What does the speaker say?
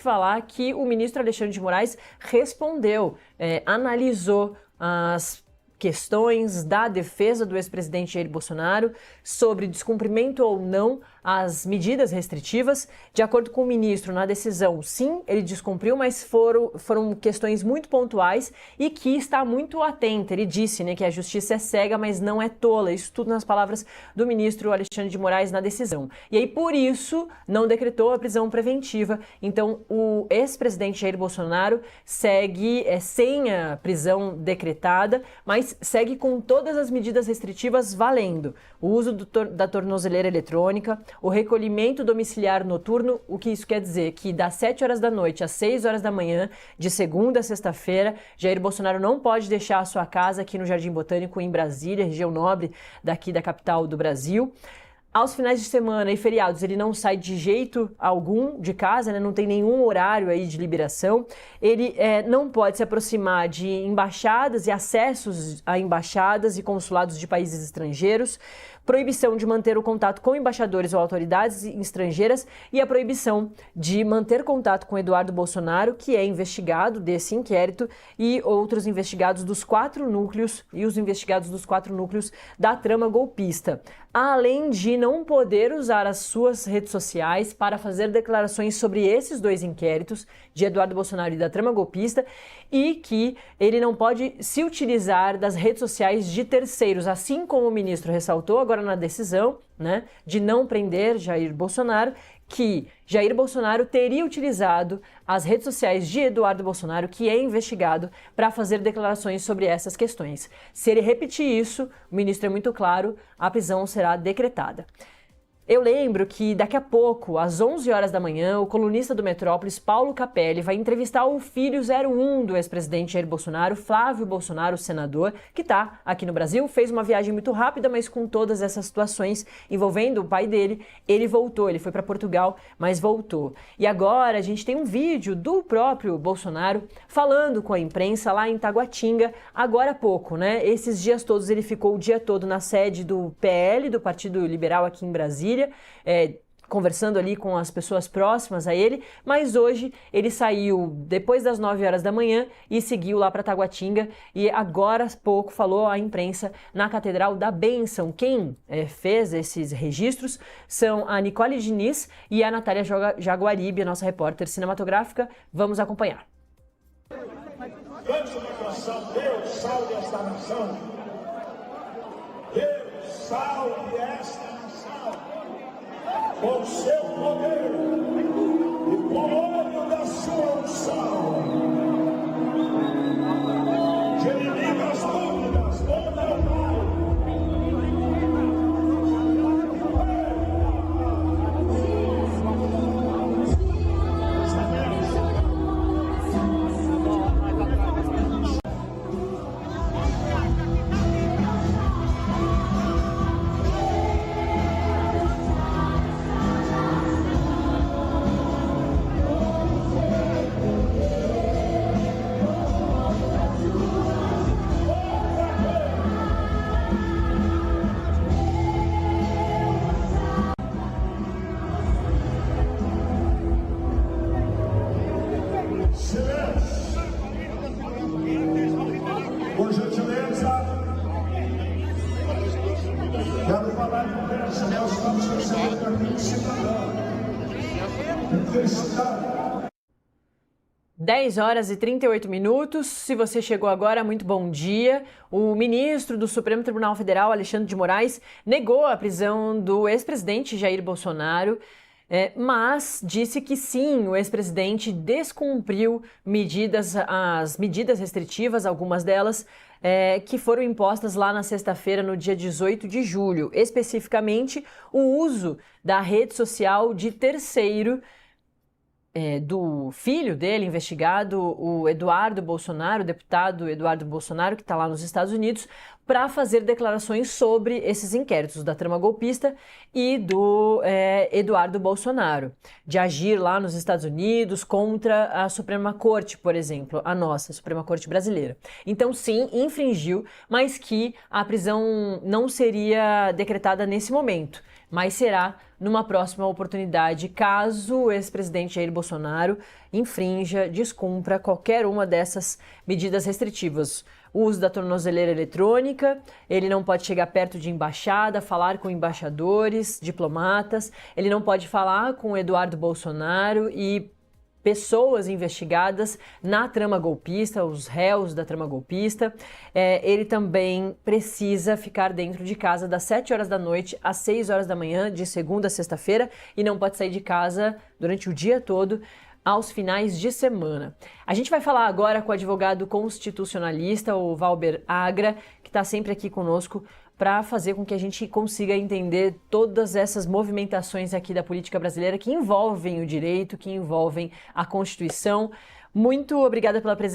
falar que o ministro Alexandre de Moraes respondeu, analisou as questões da defesa do ex-presidente Jair Bolsonaro sobre descumprimento ou não às medidas restritivas. De acordo com o ministro, na decisão, sim, ele descumpriu, mas foram questões muito pontuais e que está muito atento. Ele disse, que a justiça é cega, mas não é tola. Isso tudo nas palavras do ministro Alexandre de Moraes na decisão. E aí, por isso, não decretou a prisão preventiva. Então, o ex-presidente Jair Bolsonaro segue sem a prisão decretada, mas segue com todas as medidas restritivas valendo. O uso da tornozeleira eletrônica, o recolhimento domiciliar noturno. O que isso quer dizer? Que das 7 horas da noite às 6 horas da manhã, de segunda a sexta-feira, Jair Bolsonaro não pode deixar a sua casa aqui no Jardim Botânico, em Brasília, região nobre daqui da capital do Brasil. Aos finais de semana e feriados, ele não sai de jeito algum de casa, não tem nenhum horário aí de liberação. Ele não pode se aproximar de embaixadas e acessos a embaixadas e consulados de países estrangeiros. Proibição de manter o contato com embaixadores ou autoridades estrangeiras e a proibição de manter contato com Eduardo Bolsonaro, que é investigado desse inquérito, e outros investigados dos 4 núcleos e os investigados dos 4 núcleos da trama golpista. Além de não poder usar as suas redes sociais para fazer declarações sobre esses 2 inquéritos, de Eduardo Bolsonaro e da trama golpista, e que ele não pode se utilizar das redes sociais de terceiros, assim como o ministro ressaltou agora na decisão, de não prender Jair Bolsonaro, que Jair Bolsonaro teria utilizado as redes sociais de Eduardo Bolsonaro, que é investigado, para fazer declarações sobre essas questões. Se ele repetir isso, o ministro é muito claro, a prisão será decretada. Eu lembro que daqui a pouco, às 11 horas da manhã, o colunista do Metrópolis, Paulo Capelli, vai entrevistar o filho 01 do ex-presidente Jair Bolsonaro, Flávio Bolsonaro, senador, que está aqui no Brasil, fez uma viagem muito rápida, mas com todas essas situações envolvendo o pai dele, ele voltou, ele foi para Portugal, mas voltou. E agora a gente tem um vídeo do próprio Bolsonaro falando com a imprensa lá em Taguatinga, agora há pouco, Esses dias todos ele ficou o dia todo na sede do PL, do Partido Liberal aqui em Brasília, conversando ali com as pessoas próximas a ele, mas hoje ele saiu depois das 9 horas da manhã e seguiu lá para Taguatinga e agora há pouco falou à imprensa na Catedral da Bênção. Quem fez esses registros são a Nicole Diniz e a Natália Jaguaribe, a nossa repórter cinematográfica. Vamos acompanhar. Cante uma canção, Deus salve esta nação. Deus salve esta nação. Com seu poder e com o óleo da sua unção, de inimigas dúvidas, onde eu vou. Por gentileza, quero falar com Deus, nós estamos recebendo aqui um cidadão. 10 horas e 38 minutos. Se você chegou agora, muito bom dia. O ministro do Supremo Tribunal Federal, Alexandre de Moraes, negou a prisão do ex-presidente Jair Bolsonaro, mas disse que sim, o ex-presidente descumpriu as medidas restritivas, algumas delas que foram impostas lá na sexta-feira, no dia 18 de julho. Especificamente, o uso da rede social de terceiro, do filho dele, investigado, o Eduardo Bolsonaro, o deputado Eduardo Bolsonaro, que está lá nos Estados Unidos, para fazer declarações sobre esses inquéritos da trama golpista e do Eduardo Bolsonaro, de agir lá nos Estados Unidos contra a Suprema Corte, por exemplo, a nossa Suprema Corte brasileira. Então, sim, infringiu, mas que a prisão não seria decretada nesse momento. mas será numa próxima oportunidade, caso o ex-presidente Jair Bolsonaro infrinja, descumpra qualquer uma dessas medidas restritivas. O uso da tornozeleira eletrônica, ele não pode chegar perto de embaixada, falar com embaixadores, diplomatas, ele não pode falar com Eduardo Bolsonaro e pessoas investigadas na trama golpista, os réus da trama golpista. Ele também precisa ficar dentro de casa das 7 horas da noite às 6 horas da manhã, de segunda a sexta-feira, e não pode sair de casa durante o dia todo, aos finais de semana. A gente vai falar agora com o advogado constitucionalista, o Valber Agra, que está sempre aqui conosco para fazer com que a gente consiga entender todas essas movimentações aqui da política brasileira que envolvem o direito, que envolvem a Constituição. Muito obrigada pela presença.